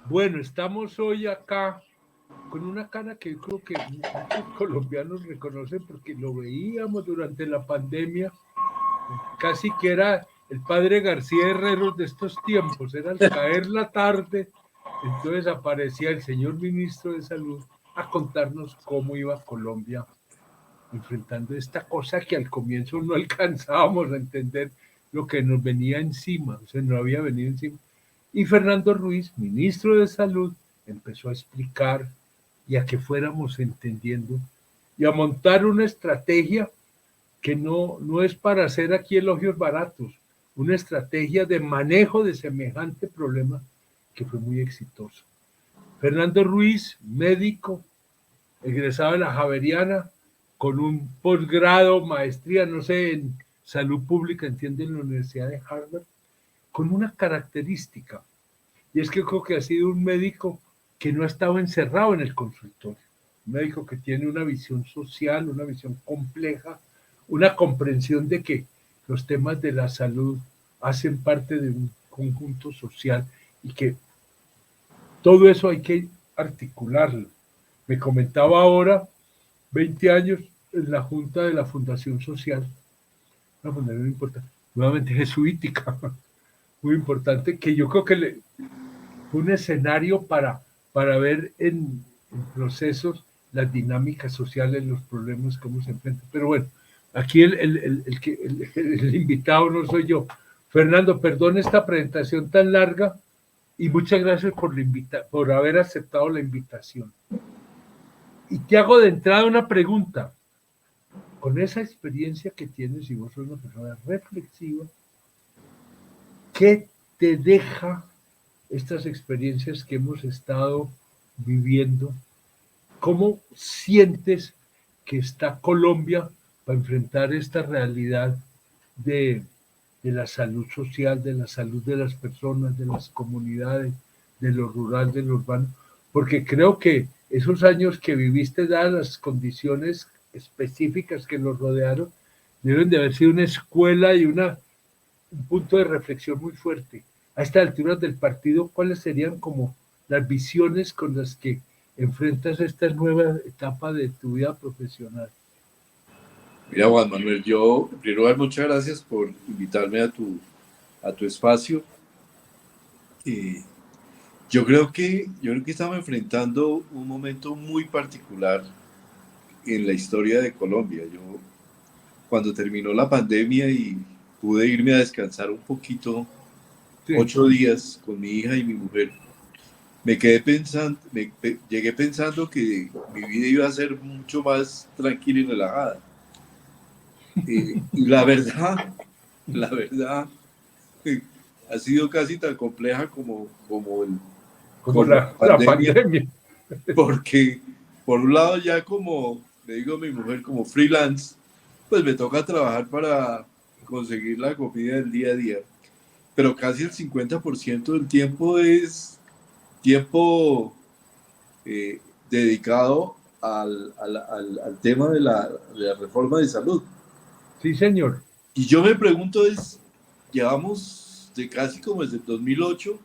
Bueno, estamos hoy acá con una cara que yo creo que muchos colombianos reconocen porque lo veíamos durante la pandemia, casi que era el padre García Herreros de estos tiempos, era al caer la tarde, entonces aparecía el señor ministro de Salud a contarnos cómo iba Colombia enfrentando esta cosa que al comienzo no alcanzábamos a entender lo que nos venía encima, o sea, no había venido encima. Y Fernando Ruiz, ministro de Salud, empezó a explicar y a que fuéramos entendiendo y a montar una estrategia que no es para hacer aquí elogios baratos, una estrategia de manejo de semejante problema que fue muy exitoso. Fernando Ruiz, médico, egresado de la Javeriana, con un posgrado, maestría, no sé, en salud pública, entiende, en la Universidad de Harvard, con una característica, y es que creo que ha sido un médico que no ha estado encerrado en el consultorio, un médico que tiene una visión social, una visión compleja, una comprensión de que los temas de la salud hacen parte de un conjunto social y que todo eso hay que articularlo. Me comentaba ahora, 20 años en la Junta de la Fundación Social, una fundación importante, nuevamente jesuítica, muy importante, que yo creo que fue un escenario para ver en procesos las dinámicas sociales, los problemas, cómo se enfrentan. Pero bueno, aquí el invitado no soy yo. Fernando, perdón esta presentación tan larga y muchas gracias por haber aceptado la invitación. Y te hago de entrada una pregunta. Con esa experiencia que tienes y vos sos una persona reflexiva, ¿qué te deja estas experiencias que hemos estado viviendo? ¿Cómo sientes que está Colombia para enfrentar esta realidad de, de la salud social, de la salud de las personas, de las comunidades, de lo rural, de lo urbano? Porque creo que esos años que viviste, dadas las condiciones específicas que los rodearon, deben de haber sido una escuela y un punto de reflexión muy fuerte. A estas alturas del partido, ¿cuáles serían como las visiones con las que enfrentas esta nueva etapa de tu vida profesional? Mira, Juan Manuel, yo, en primer lugar, muchas gracias por invitarme a tu espacio. Eh, yo creo que estamos enfrentando un momento muy particular en la historia de Colombia. Yo, cuando terminó la pandemia y pude irme a descansar un poquito, Sí, 8 días con mi hija y mi mujer, me quedé pensando, llegué pensando que mi vida iba a ser mucho más tranquila y relajada. Y la verdad, ha sido casi tan compleja como como la la pandemia, pandemia. porque por un lado ya como le digo a mi mujer como freelance, pues me toca trabajar para conseguir la comida del día a día, pero casi el 50% del tiempo es tiempo eh, dedicado al tema de la reforma de salud. Sí, señor. Y yo me pregunto llevamos de casi como desde el 2008,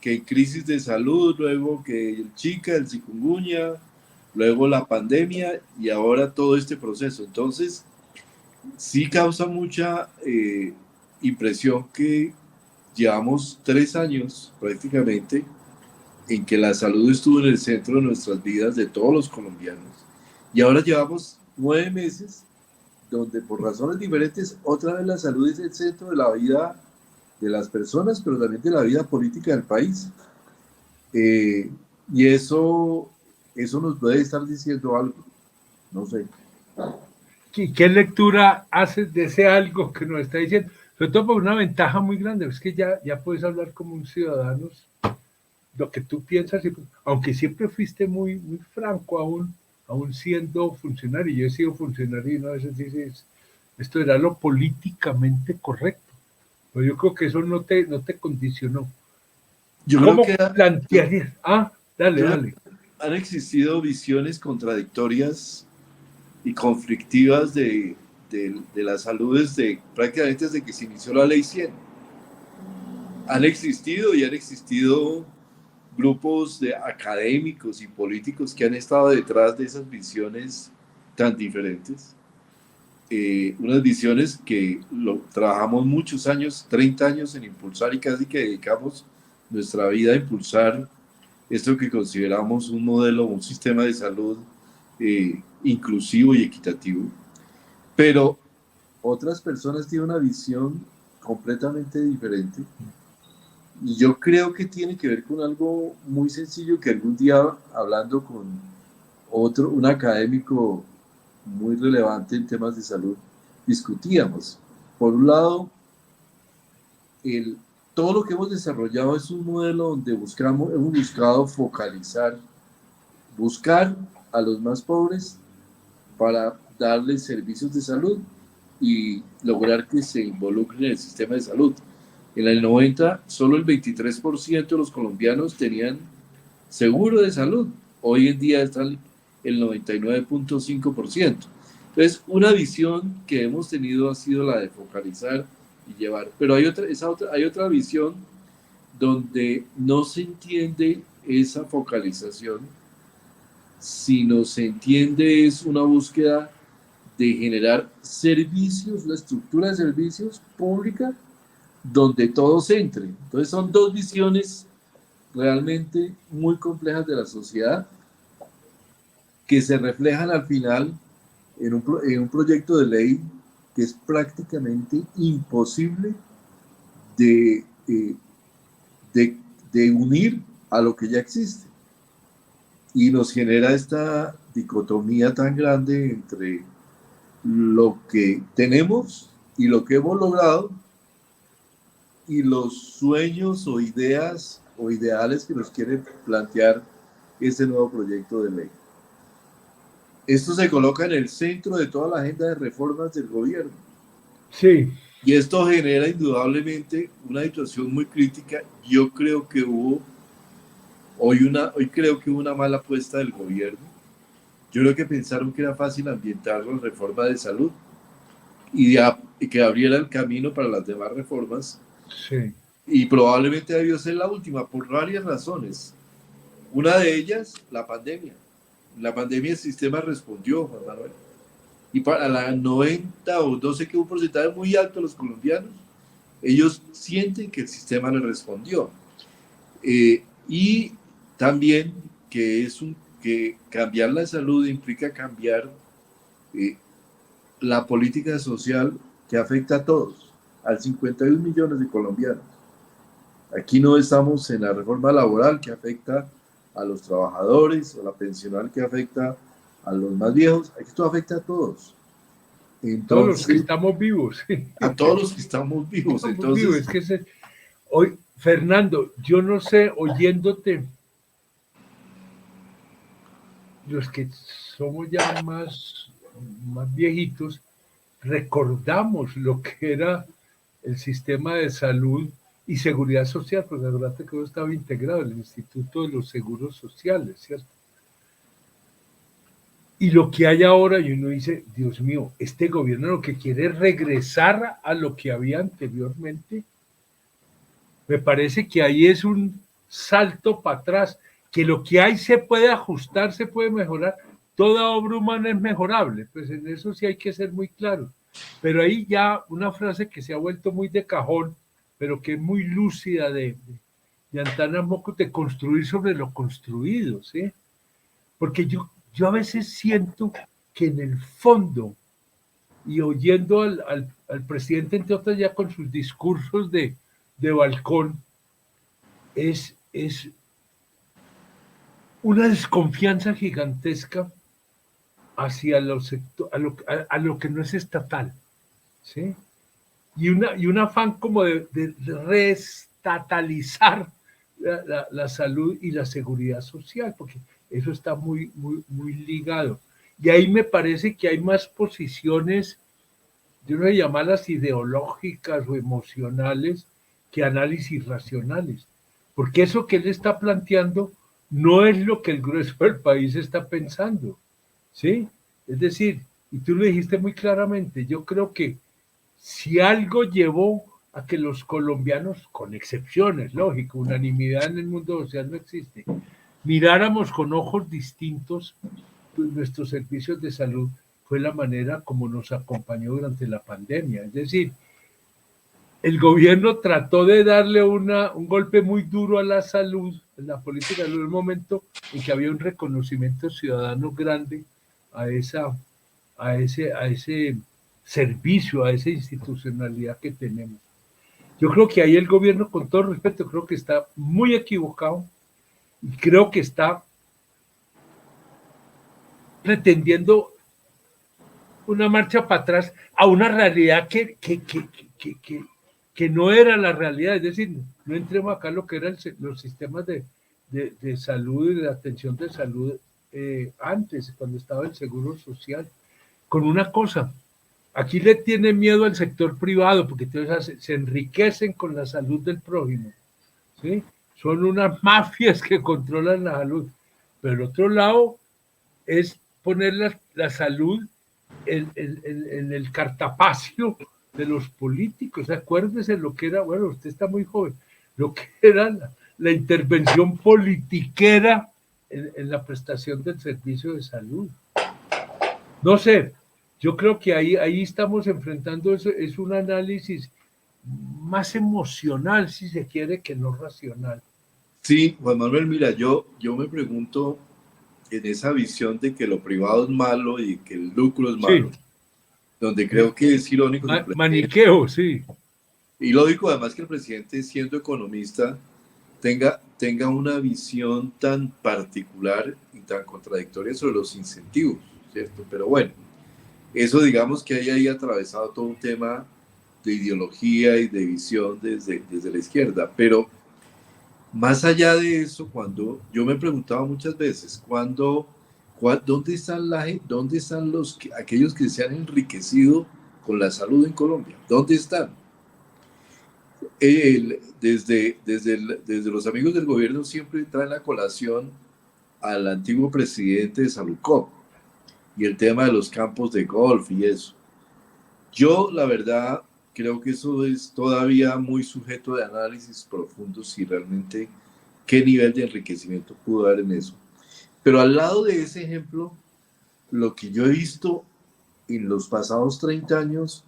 que crisis de salud, luego que el Chica, el chikungunya, luego la pandemia y ahora todo este proceso. Entonces, sí causa mucha impresión que llevamos 3 años prácticamente en que la salud estuvo en el centro de nuestras vidas de todos los colombianos. Y ahora llevamos 9 meses donde por razones diferentes otra vez la salud es el centro de la vida de las personas, pero también de la vida política del país. Eh, y eso nos puede estar diciendo algo, no sé. ¿Y qué lectura haces de ese algo que nos está diciendo? Sobre todo por una ventaja muy grande, es que ya puedes hablar como un ciudadano lo que tú piensas, aunque siempre fuiste muy franco aún siendo funcionario, yo he sido funcionario y no a veces dices, esto era lo políticamente correcto, pero yo creo que eso no te condicionó. Yo creo ¿Cómo que, yo, plantearías? Dale, yo creo dale. que han existido visiones contradictorias y conflictivas de la salud prácticamente desde que se inició la ley 100. Han existido y han existido grupos de académicos y políticos que han estado detrás de esas visiones tan diferentes. Unas visiones que trabajamos muchos años, 30 años en impulsar y casi que dedicamos nuestra vida a impulsar esto que consideramos un modelo, un sistema de salud inclusivo y equitativo. Pero otras personas tienen una visión completamente diferente y yo creo que tiene que ver con algo muy sencillo que algún día hablando con un académico muy relevante en temas de salud, discutíamos. Por un lado, todo lo que hemos desarrollado es un modelo donde hemos buscado focalizar, buscar a los más pobres para darles servicios de salud y lograr que se involucren en el sistema de salud. En el 90, solo el 23% de los colombianos tenían seguro de salud. Hoy en día está el 99.5%. Entonces, una visión que hemos tenido ha sido la de focalizar y llevar. Pero hay otra visión donde no se entiende esa focalización, sino se entiende es una búsqueda de generar servicios, una estructura de servicios pública donde todos entren. Entonces son dos visiones realmente muy complejas de la sociedad que se reflejan al final en un proyecto de ley que es prácticamente imposible de unir a lo que ya existe. Y nos genera esta dicotomía tan grande entre lo que tenemos y lo que hemos logrado y los sueños o ideas o ideales que nos quiere plantear este nuevo proyecto de ley. Esto se coloca en el centro de toda la agenda de reformas del gobierno. Sí. Y esto genera indudablemente una situación muy crítica. Yo creo que hoy creo que hubo una mala apuesta del gobierno. Yo creo que pensaron que era fácil ambientar la reforma de salud y que abriera el camino para las demás reformas. Sí. Y probablemente debió ser la última por varias razones. Una de ellas, la pandemia. La pandemia el sistema respondió, Juan Manuel. Y para la 90 o no sé qué, un porcentaje muy alto de los colombianos, ellos sienten que el sistema les respondió. Y también que cambiar la salud implica cambiar la política social que afecta a todos, al 51 millones de colombianos. Aquí no estamos en la reforma laboral que afecta a los trabajadores o la pensional que afecta a los más viejos. Esto afecta a todos. Entonces, todos los que estamos vivos. A todos los que estamos vivos. Entonces, es que hoy, Fernando, yo no sé, oyéndote, los que somos ya más viejitos, recordamos lo que era el sistema de salud y seguridad social, porque la verdad que todo estaba integrado en el Instituto de los Seguros Sociales, ¿cierto? Y lo que hay ahora, y uno dice, Dios mío, este gobierno lo que quiere es regresar a lo que había anteriormente. Me parece que ahí es un salto para atrás, que lo que hay se puede ajustar, se puede mejorar. Toda obra humana es mejorable, pues en eso sí hay que ser muy claro. Pero ahí ya una frase que se ha vuelto muy de cajón, pero que es muy lúcida de Antana Moco, de construir sobre lo construido, ¿sí? Porque yo a veces siento que en el fondo, y oyendo al presidente, entre otras, ya con sus discursos de balcón, es una desconfianza gigantesca hacia a lo que no es estatal, ¿sí? Y un afán como de reestatalizar la salud y la seguridad social, porque eso está muy ligado. Y ahí me parece que hay más posiciones, yo no sé llamarlas ideológicas o emocionales, que análisis racionales. Porque eso que él está planteando no es lo que el grueso del país está pensando, ¿sí? Es decir, y tú lo dijiste muy claramente, yo creo que si algo llevó a que los colombianos, con excepciones, lógico, unanimidad en el mundo social no existe, miráramos con ojos distintos pues, nuestros servicios de salud, fue la manera como nos acompañó durante la pandemia. Es decir, el gobierno trató de darle un golpe muy duro a la salud, en la política de salud, en un momento en que había un reconocimiento ciudadano grande a, a ese servicio, a esa institucionalidad que tenemos. Yo creo que ahí el gobierno, con todo respeto, creo que está muy equivocado y creo que está pretendiendo una marcha para atrás a una realidad que no era la realidad. Es decir, no entremos acá en lo que eran los sistemas de salud y de atención de salud antes, cuando estaba el seguro social. Con una cosa, aquí le tiene miedo al sector privado porque entonces se enriquecen con la salud del prójimo. ¿Sí? Son unas mafias que controlan la salud. Pero el otro lado es poner la salud en el cartapacio de los políticos. Acuérdese lo que era, bueno, usted está muy joven, lo que era la intervención politiquera en la prestación del servicio de salud. No sé, yo creo que ahí estamos enfrentando eso, es un análisis más emocional, si se quiere, que no racional. Sí, Juan Manuel, mira, yo me pregunto en esa visión de que lo privado es malo y que el lucro es malo, Sí. donde creo que es irónico. Maniqueo, sí. Y lógico, además, que el presidente, siendo economista, tenga una visión tan particular y tan contradictoria sobre los incentivos, ¿cierto? Pero bueno, eso digamos que hay ahí atravesado todo un tema de ideología y de visión desde la izquierda. Pero más allá de eso, cuando yo me preguntaba muchas veces, ¿dónde están aquellos que se han enriquecido con la salud en Colombia? ¿Dónde están? Desde los amigos del gobierno siempre traen la colación al antiguo presidente de Salucop y el tema de los campos de golf y eso. Yo, la verdad, creo que eso es todavía muy sujeto de análisis profundo, si realmente qué nivel de enriquecimiento pudo haber en eso. Pero al lado de ese ejemplo, lo que yo he visto en los pasados 30 años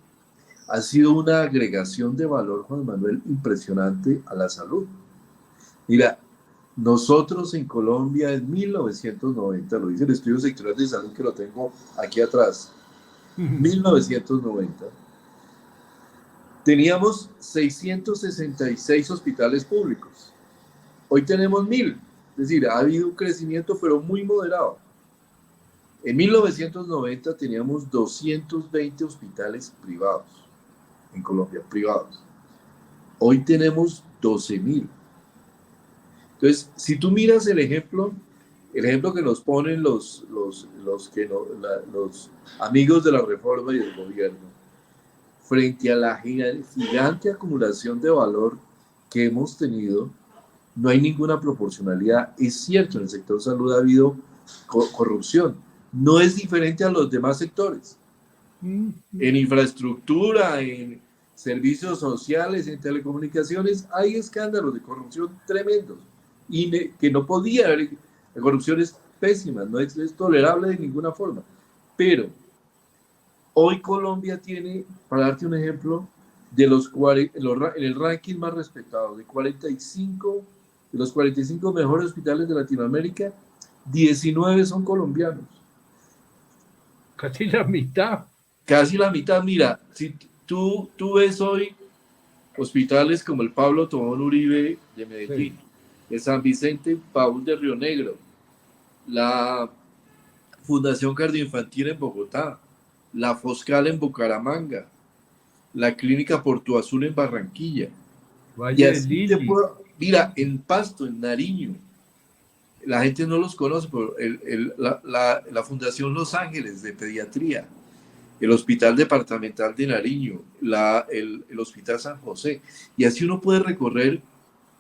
ha sido una agregación de valor, Juan Manuel, impresionante a la salud. Mira, nosotros en Colombia en 1990, lo dice el Estudio Sectorial de Salud, que lo tengo aquí atrás, 1990, teníamos 666 hospitales públicos. Hoy tenemos 1000, es decir, ha habido un crecimiento, pero muy moderado. En 1990 teníamos 220 hospitales privados en Colombia, privados. Hoy tenemos 12.000. Entonces, si tú miras el ejemplo que nos ponen los amigos de la reforma y del gobierno, frente a la gigante acumulación de valor que hemos tenido, no hay ninguna proporcionalidad. Es cierto, en el sector salud ha habido corrupción. No es diferente a los demás sectores. En infraestructura, en servicios sociales, en telecomunicaciones, hay escándalos de corrupción tremendos y que no podía haber. La corrupción es pésima, no es tolerable de ninguna forma. Pero hoy Colombia tiene, para darte un ejemplo, en el ranking más respetado, de los 45 mejores hospitales de Latinoamérica, 19 son colombianos. Casi la mitad. Casi la mitad. Mira, si tú ves hoy hospitales como el Pablo Tobón Uribe de Medellín, sí, el San Vicente Paúl de Río Negro, la Fundación Cardioinfantil en Bogotá, la Foscal en Bucaramanga, la Clínica Porto Azul en Barranquilla. Valle de Lili. Mira, en Pasto, en Nariño, la gente no los conoce, pero la Fundación Los Ángeles de Pediatría, el Hospital Departamental de Nariño, el Hospital San José, y así uno puede recorrer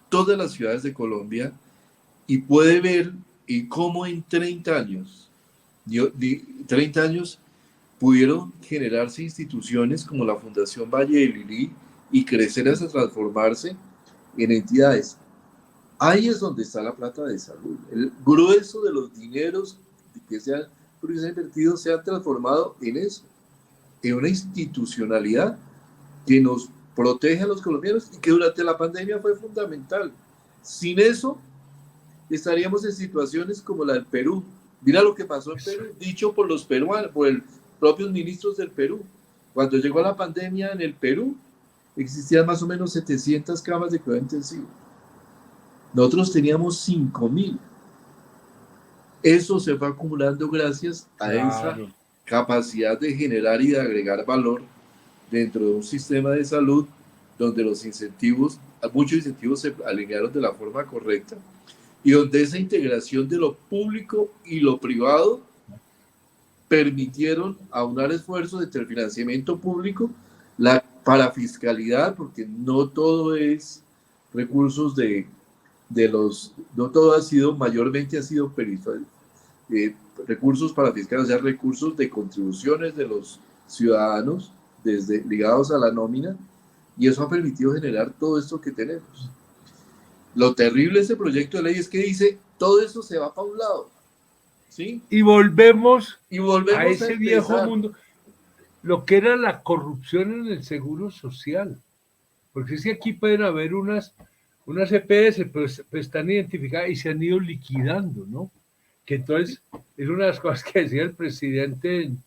todas las ciudades de Colombia y puede ver cómo en 30 años pudieron generarse instituciones como la Fundación Valle de Lili y crecer hasta transformarse en entidades. Ahí es donde está la plata de salud. El grueso de los dineros que se han invertido se han transformado en eso, en una institucionalidad que nos protege a los colombianos y que durante la pandemia fue fundamental. Sin eso, estaríamos en situaciones como la del Perú. Mira lo que pasó en Perú, dicho por los peruanos, por los propios ministros del Perú. Cuando llegó la pandemia en el Perú, existían más o menos 700 camas de cuidado intensivo. Nosotros teníamos 5.000. Eso se fue acumulando gracias a esa capacidad de generar y de agregar valor dentro de un sistema de salud donde los incentivos, muchos incentivos se alinearon de la forma correcta y donde esa integración de lo público y lo privado permitieron aunar esfuerzos entre el financiamiento público, la parafiscalidad, porque no todo es recursos no todo ha sido, mayormente ha sido recursos parafiscales, o sea, recursos de contribuciones de los ciudadanos ligados a la nómina, y eso ha permitido generar todo esto que tenemos. Lo terrible de ese proyecto de ley es que dice, todo eso se va para un lado, ¿sí? Y volvemos a ese viejo mundo, lo que era la corrupción en el seguro social, porque es que aquí pueden haber unas EPS, pues están identificadas y se han ido liquidando, ¿no? Que entonces es una de las cosas que decía el presidente en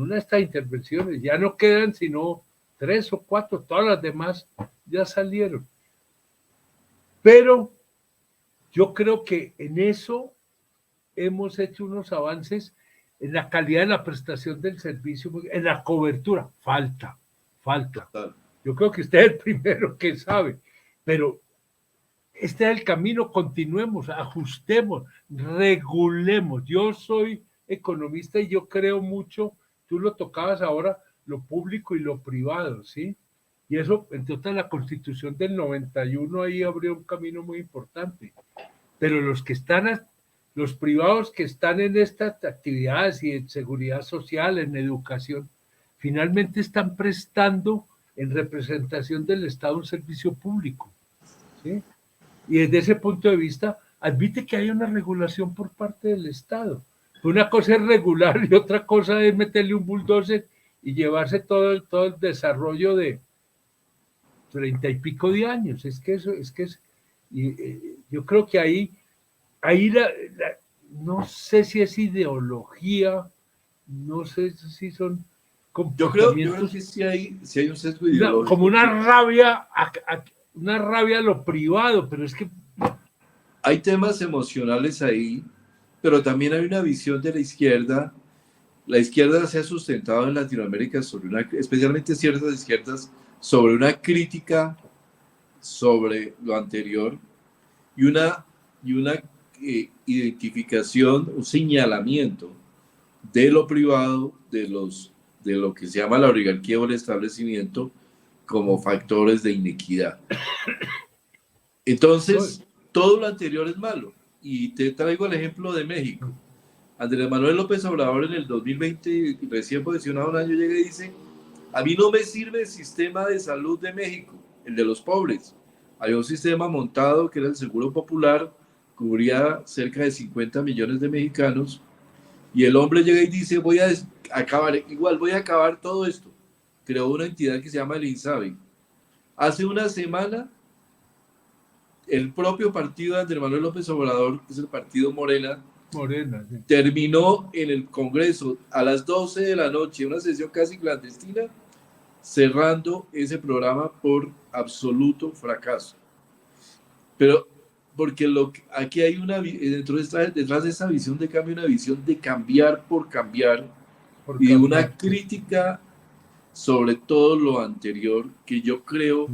una de estas intervenciones, ya no quedan sino 3 o 4, todas las demás ya salieron. Pero yo creo que en eso hemos hecho unos avances en la calidad de la prestación del servicio, en la cobertura. Falta. Yo creo que usted es el primero que sabe, pero este es el camino, continuemos, ajustemos, regulemos. Yo soy economista y yo creo mucho, tú lo tocabas ahora, lo público y lo privado, ¿sí? Y eso, entre otras, la Constitución del 91 ahí abrió un camino muy importante. Pero los privados que están en estas actividades y en seguridad social, en educación, finalmente están prestando en representación del Estado un servicio público, ¿sí? Y desde ese punto de vista, admite que hay una regulación por parte del Estado. Una cosa es regular y otra cosa es meterle un bulldozer y llevarse todo el desarrollo de 30 y pico de años. Yo creo que ahí no sé si es ideología, no sé si son comportamientos. Yo creo que sí hay un sesgo ideológico. Como una rabia a lo privado, pero es que hay temas emocionales ahí, pero también hay una visión de la izquierda. La izquierda se ha sustentado en Latinoamérica especialmente ciertas izquierdas, sobre una crítica sobre lo anterior y una identificación, un señalamiento de lo privado, de lo que se llama la oligarquía o el establecimiento, como factores de inequidad. Entonces, todo lo anterior es malo. Y te traigo el ejemplo de México. Andrés Manuel López Obrador en el 2020, recién posicionado un año, llega y dice: a mí no me sirve el sistema de salud de México, el de los pobres. Había un sistema montado que era el Seguro Popular, cubría cerca de 50 millones de mexicanos, y el hombre llega y dice: voy a acabar todo esto. Creó una entidad que se llama el INSABI. Hace una semana, el propio partido de Andrés Manuel López Obrador, que es el partido Morena, sí, terminó en el Congreso a las 12 de la noche, una sesión casi clandestina, cerrando ese programa por absoluto fracaso. Pero porque aquí hay detrás de esa visión de cambio, una visión de cambiar por cambiar, y una crítica sobre todo lo anterior, que yo creo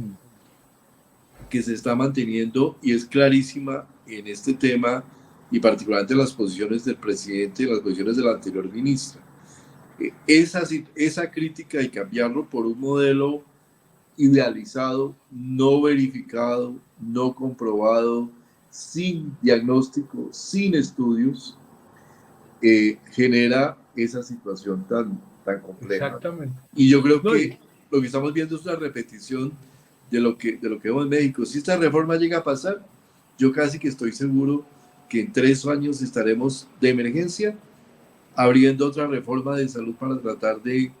que se está manteniendo y es clarísima en este tema, y particularmente en las posiciones del presidente y las posiciones de la anterior ministra. Esa crítica y cambiarlo por un modelo idealizado, no verificado, no comprobado, sin diagnóstico, sin estudios, genera esa situación tan compleja. Exactamente. Y yo creo que lo que estamos viendo es una repetición de lo que vemos en México. Si esta reforma llega a pasar, yo casi que estoy seguro que en 3 años estaremos de emergencia abriendo otra reforma de salud para tratar de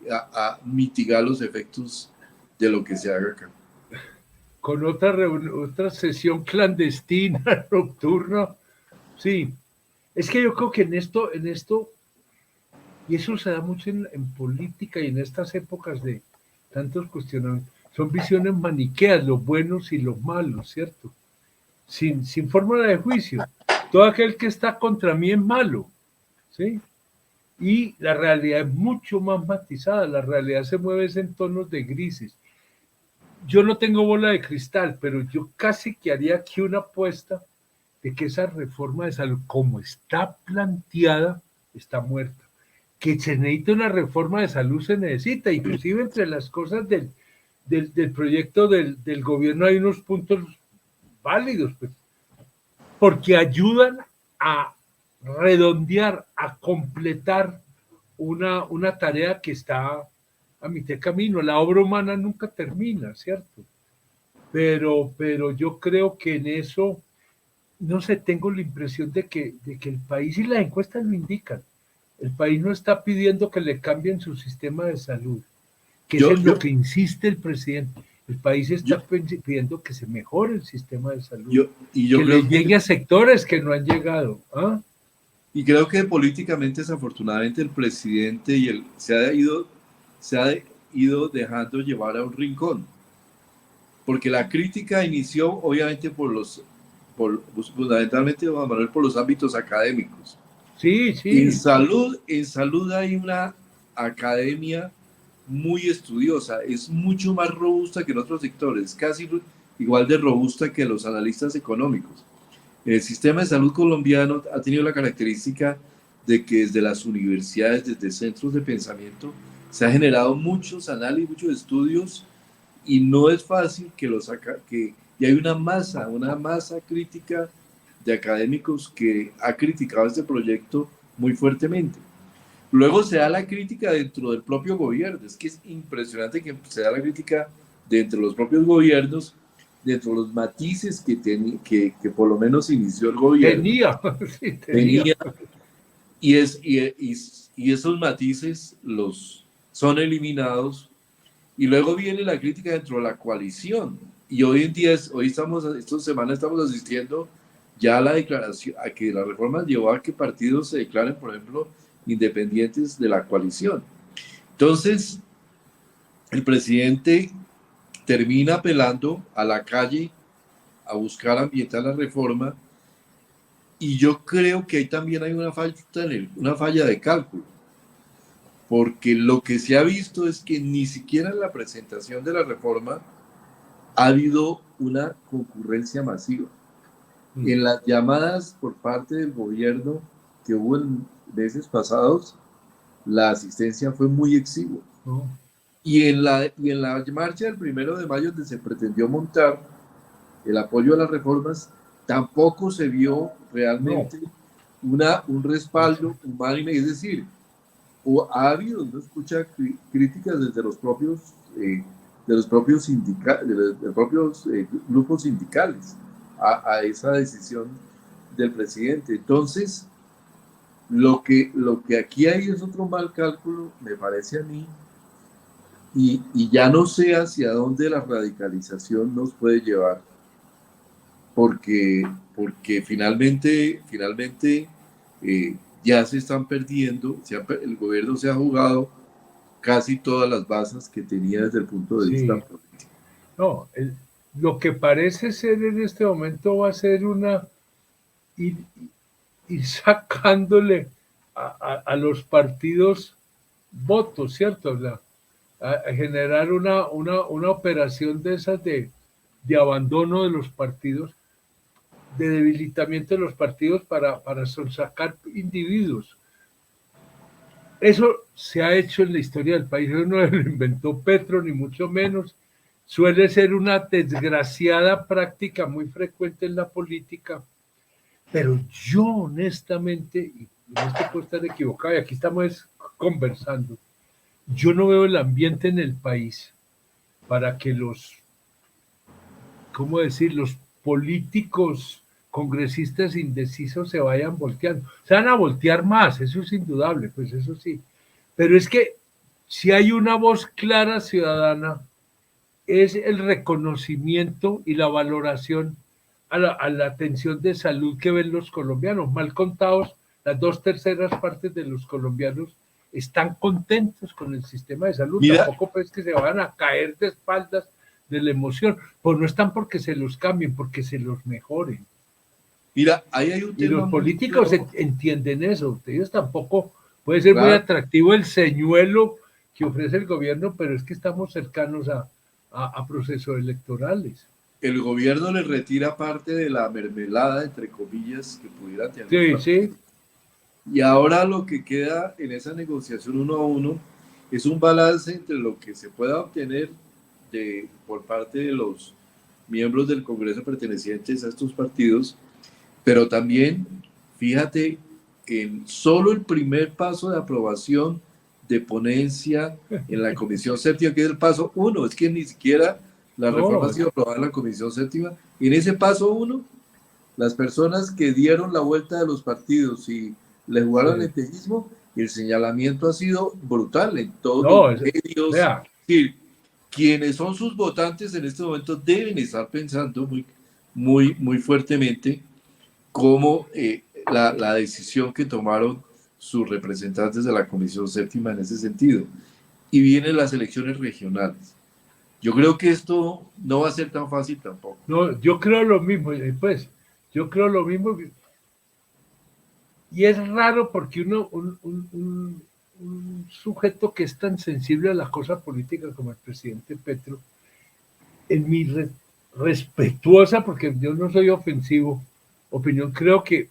a mitigar los efectos de lo que se haga acá. Con otra sesión clandestina, nocturna. Sí, es que yo creo que en esto, y eso se da mucho en política y en estas épocas de tantos cuestionamientos, son visiones maniqueas, los buenos y los malos, ¿cierto? Sin fórmula de juicio. Todo aquel que está contra mí es malo, ¿sí? Y la realidad es mucho más matizada, la realidad se mueve en tonos de grises. Yo no tengo bola de cristal, pero yo casi que haría aquí una apuesta de que esa reforma de salud, como está planteada, está muerta. Que se necesita una reforma de salud, se necesita, inclusive entre las cosas del proyecto del gobierno hay unos puntos válidos, pues, porque ayudan a redondear, a completar una tarea que está a mitad de camino. La obra humana nunca termina, ¿cierto? Pero yo creo que en eso, no sé, tengo la impresión de que el país, y las encuestas lo indican, el país no está pidiendo que le cambien su sistema de salud, que es Yo, en lo yo, que insiste el presidente. El país yo, está pidiendo que se mejore el sistema de salud, yo que le creo llegue a sectores que no han llegado. ¿Ah? y creo que políticamente, desafortunadamente, el presidente se ha ido dejando llevar a un rincón, porque la crítica inició obviamente fundamentalmente, Juan Manuel, por los ámbitos académicos. Sí, sí. En salud hay una academia muy estudiosa, es mucho más robusta que en otros sectores, casi igual de robusta que los analistas económicos. El sistema de salud colombiano ha tenido la característica de que desde las universidades, desde centros de pensamiento, se ha generado muchos análisis, muchos estudios, y no es fácil y hay una masa crítica de académicos que ha criticado este proyecto muy fuertemente. Luego se da la crítica dentro del propio gobierno. Es que es impresionante que se da la crítica dentro de los propios gobiernos, dentro de los matices que por lo menos inició el gobierno. Tenía, sí, tenía. Tenía, y esos matices son eliminados. Y luego viene la crítica dentro de la coalición. Y hoy en día, esta semana estamos asistiendo ya a la declaración, a que la reforma llevó a que partidos se declaren, por ejemplo, independientes de la coalición. Entonces, el presidente termina apelando a la calle a buscar ambientar la reforma, y yo creo que ahí también hay una falla de cálculo, porque lo que se ha visto es que ni siquiera en la presentación de la reforma ha habido una concurrencia masiva. En las llamadas por parte del gobierno que hubo en meses pasados, la asistencia fue muy exigua. Y en la marcha del 1 de mayo, donde se pretendió montar el apoyo a las reformas, tampoco se vio realmente un respaldo unánime. Es decir, ha habido una escucha críticas desde los propios grupos sindicales a esa decisión del presidente. Entonces, lo que aquí hay es otro mal cálculo, me parece a mí, y ya no sé hacia dónde la radicalización nos puede llevar, porque finalmente ya se están perdiendo, el gobierno se ha jugado casi todas las bases que tenía desde el punto de vista político. No, lo que parece ser en este momento va a ser ir sacándole a los partidos votos, ¿cierto? A generar una operación de esas de abandono de los partidos, de debilitamiento de los partidos para sacar individuos. Eso se ha hecho en la historia del país, eso no lo inventó Petro, ni mucho menos. Suele ser una desgraciada práctica muy frecuente en la política, pero yo honestamente, y en esto puedo estar equivocado, y aquí estamos conversando, yo no veo el ambiente en el país para que los ¿cómo decir? Los políticos congresistas indecisos se vayan volteando. Se van a voltear más, eso es indudable, pues eso sí. Pero es que si hay una voz clara ciudadana, es el reconocimiento y la valoración a la atención de salud que ven los colombianos. Mal contados, las 2/3 de los colombianos están contentos con el sistema de salud. Mira, tampoco pues que se van a caer de espaldas de la emoción, pues no están porque se los cambien, porque se los mejoren. mira, ahí hay un Y tema los muy políticos claro. entienden eso. Ellos tampoco puede ser muy Claro, atractivo el señuelo que ofrece el gobierno, pero es que estamos cercanos a procesos electorales. el gobierno le retira parte de la mermelada, entre comillas, que pudiera tener los Sí, partidos. sí. Y ahora lo que queda en esa negociación uno a uno es un balance entre lo que se pueda obtener por parte de los miembros del Congreso pertenecientes a estos partidos, pero también, fíjate, en solo el primer paso de aprobación de ponencia en la Comisión Séptima, que es el paso 1, es que ni siquiera la reforma ha sido aprobada en la Comisión Séptima. En ese paso 1, las personas que dieron la vuelta de los partidos y le jugaron el lentejísmo, el señalamiento ha sido brutal en todos los medios. Vea. Sí, quienes son sus votantes en este momento deben estar pensando muy fuertemente cómo la decisión que tomaron sus representantes de la Comisión Séptima en ese sentido. Y vienen las elecciones regionales. Yo creo que esto no va a ser tan fácil tampoco. No, yo creo lo mismo, pues, yo creo lo mismo. Y es raro porque un sujeto que es tan sensible a la cosa política como el presidente Petro, en mi respetuosa, porque yo no soy ofensivo, opinión, creo que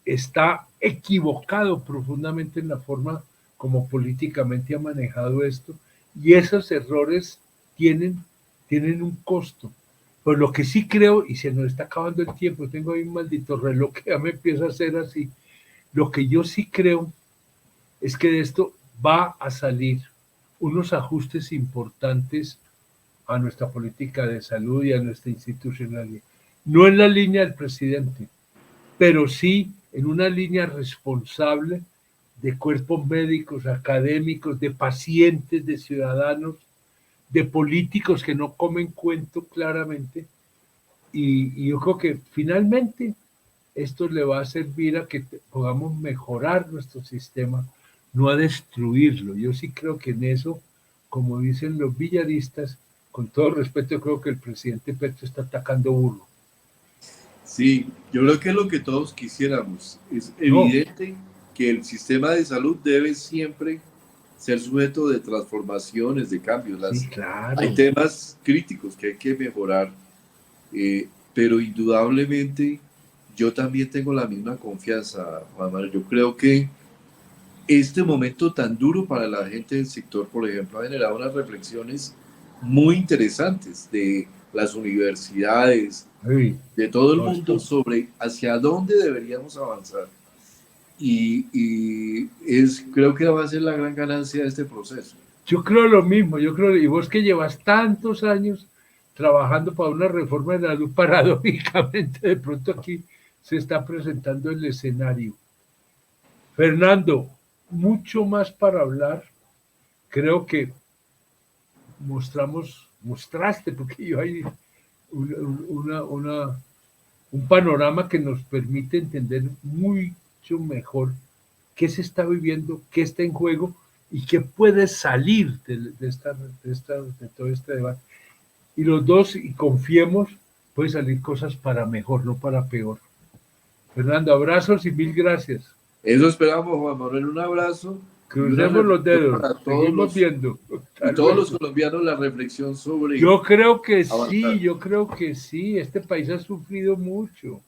está equivocado profundamente en la forma como políticamente ha manejado esto, y esos errores tienen un costo. Pues lo que sí creo, y se nos está acabando el tiempo, tengo ahí un maldito reloj que ya me empieza a hacer así, lo que yo sí creo es que de esto va a salir unos ajustes importantes a nuestra política de salud y a nuestra institucionalidad. No en la línea del presidente, pero sí en una línea responsable de cuerpos médicos, académicos, de pacientes, de ciudadanos, de políticos que no comen cuento claramente. Y yo creo que finalmente esto le va a servir a que podamos mejorar nuestro sistema, no a destruirlo. Yo sí creo que en eso, como dicen los villaristas, con todo respeto, creo que el presidente Petro está atacando burro. Sí, yo creo que es lo que todos quisiéramos. Es evidente que el sistema de salud debe siempre ser sujeto de transformaciones, de cambios. Sí, claro. Hay temas críticos que hay que mejorar, pero indudablemente yo también tengo la misma confianza, Juan Manuel. Yo creo que este momento tan duro para la gente del sector, por ejemplo, ha generado unas reflexiones muy interesantes de las universidades, sí, de todo el mundo, sobre hacia dónde deberíamos avanzar. Y creo que va a ser la gran ganancia de este proceso. Yo creo lo mismo, y vos que llevas tantos años trabajando para una reforma de la salud, paradójicamente de pronto aquí se está presentando el escenario. Fernando, mucho más para hablar. Creo que mostraste, porque yo hay un panorama que nos permite entender mucho mejor qué se está viviendo, qué está en juego y qué puede salir de todo este debate. Y los dos, y confiemos, puede salir cosas para mejor, no para peor. Fernando, abrazos y mil gracias. Eso esperamos, Juan Manuel, un abrazo. Crucemos los dedos, seguimos viendo. Y todos los colombianos la reflexión sobre... Yo creo que sí, este país ha sufrido mucho.